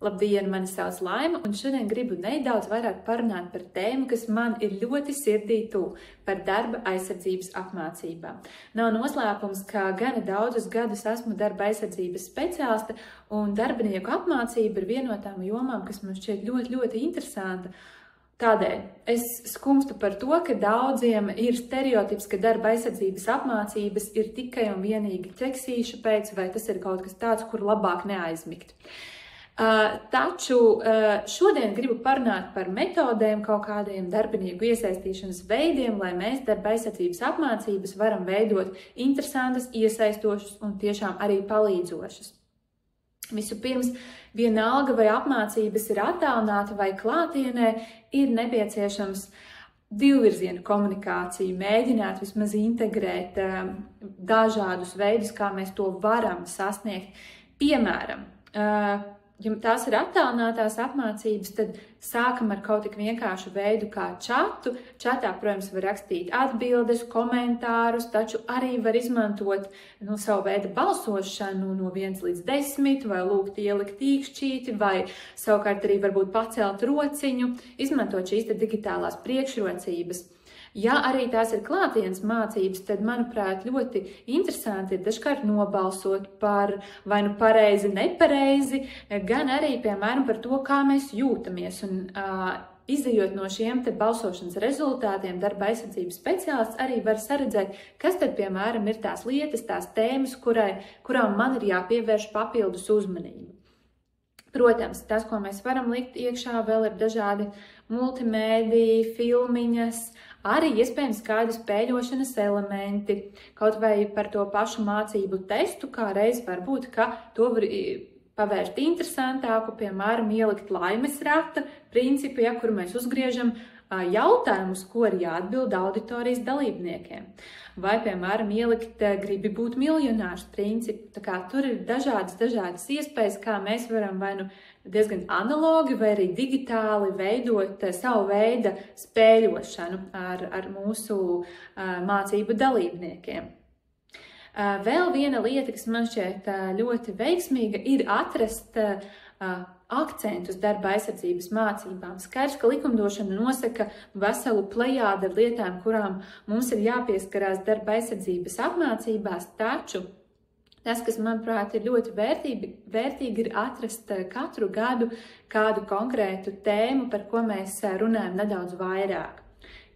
Labdien, mani sauc Laima, un šodien gribu nedaudz vairāk parunāt par tēmu, kas man ir ļoti sirdī tuvu, par darba aizsardzības apmācībām. Nav noslēpums, ka gana daudzus gadus esmu darba aizsardzības speciāliste, un darbinieku apmācība ir viena no tām jomām, kas man šķiet ļoti interesanta. Tādēļ es skumstu par to, ka daudziem ir stereotips, ka darba aizsardzības apmācības ir tikai un vienīgi ķeksīša pēc, vai tas ir kaut kas tāds, kur labāk neaizmigt. Taču šodien gribu parunāt par metodēm, kaut kādiem darbinieku iesaistīšanas veidiem, lai mēs darba aizsardzības apmācības varam veidot interesantas, iesaistošas un tiešām arī palīdzošas. Vispirms, vienalga vai apmācības ir attālināta vai klātienē, ir nepieciešams divvirziena komunikācija, mēģināt vismaz integrēt dažādus veidus, kā mēs to varam sasniegt. Piemēram, ja tās ir attālinātās apmācības, tad sākam ar kaut tik vienkāršu veidu kā čatu. Čatā, protams, var rakstīt atbildes, komentārus, taču arī var izmantot savu veidu balsošanu no 1 līdz 10, vai lūgt ielikt īkšķīti, vai savukārt arī varbūt pacelt rociņu, izmantot šīs digitālās priekšrocības. Ja arī tās ir klātienes mācības, tad, manuprāt, ļoti interesanti ir dažkārt nobalsot par vai nu pareizi, nepareizi, gan arī, piemēram, par to, kā mēs jūtamies. Un izejot no šiem balsošanas rezultātiem, darba aizsardzības speciālists arī var saredzēt, kas tad, piemēram, ir tās lietas, tās tēmas, kurām man ir jāpievērš papildus uzmanību. Protams, tas, ko mēs varam likt iekšā, vēl ir dažādi multimēdiji, filmiņas, arī iespējams kādi spēļošanas elementi, kaut vai par to pašu mācību testu, kā reiz varbūt, ka to var pavērst interesantāku, piemēram, ielikt laimes rata principu, kur mēs uzgriežam jautājumus, ko ir jāatbild auditorijas dalībniekiem. Vai, piemēram, ielikt gribi būt miljonārs principu. Tā kā tur ir dažādas iespējas, kā mēs varam vai nu diezgan analogi vai arī digitāli veidot savu veidu spēļošanu ar mūsu mācību dalībniekiem. Vēl viena lieta, kas man šķiet ļoti veiksmīga, ir atrast akcentus darba aizsardzības mācībām. Skaidrs, ka likumdošana nosaka veselu plejādu ar lietām, kurām mums ir jāpieskarās darba aizsardzības apmācībās, taču tas, kas, manuprāt, ir ļoti vērtīgi, ir atrast katru gadu kādu konkrētu tēmu, par ko mēs runājam nedaudz vairāk.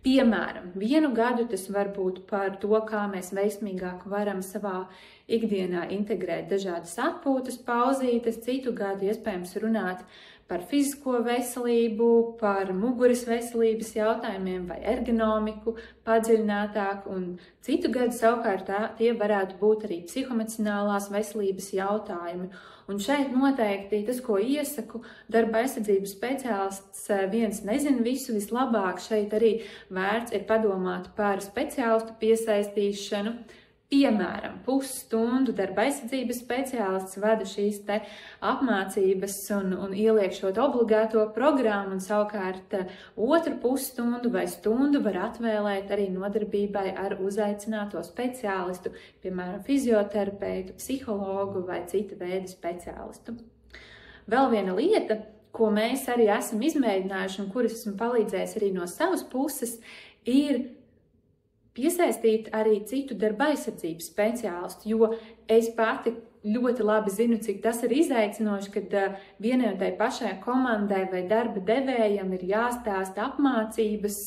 Piemēram, vienu gadu tas var būt par to, kā mēs veiksmīgāk varam savā ikdienā integrēt dažādas atpūtas pauzītes, citu gadu iespējams runāt par fizisko veselību, par muguras veselības jautājumiem vai ergonomiku padziļinātāk, un citu gadu savukārt tie varētu būt arī psihoemocionālās veselības jautājumi. Un šeit noteikti tas, ko iesaku, darba aizsardzības speciālists viens nezina visu vislabāk, šeit arī vērts ir padomāt par speciālistu piesaistīšanu. Piemēram, pusstundu darba aizsardzības speciālists vada šīs apmācības un ieliek šo obligāto programmu, un savukārt otru pusstundu vai stundu var atvēlēt arī nodarbībai ar uzaicināto speciālistu, piemēram, fizioterapeitu, psihologu vai cita veida speciālistu. Vēl viena lieta, ko mēs arī esam izmēģinājuši un kuras esmu palīdzējis arī no savas puses, ir piesaistīt arī citu darba aizsardzības speciālistu, jo es pati ļoti labi zinu, cik tas ir izaicinoši, kad vienai un tai pašai komandai vai darba devējam ir jāstāsta apmācības,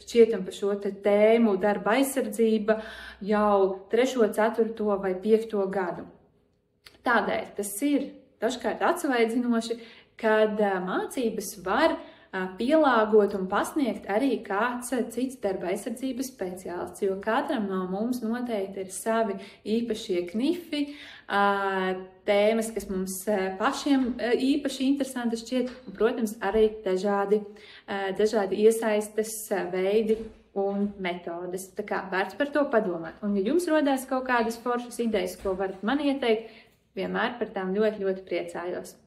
šķietam par šo tēmu darba aizsardzība jau 3., 4. vai 5. gadu. Tādēļ tas ir dažkārt atsvaidzinoši, kad mācības var pielāgot un pasniegt arī kāds cits darba aizsardzības speciālists, jo katram no mums noteikti ir savi īpašie knifi, tēmas, kas mums pašiem īpaši interesanti šķiet, un, protams, arī dažādi iesaistes veidi un metodes. Tā kā vērts par to padomāt. Un, ja jums rodās kaut kādas foršas idejas, ko varat man ieteikt, vienmēr par tām ļoti priecājos.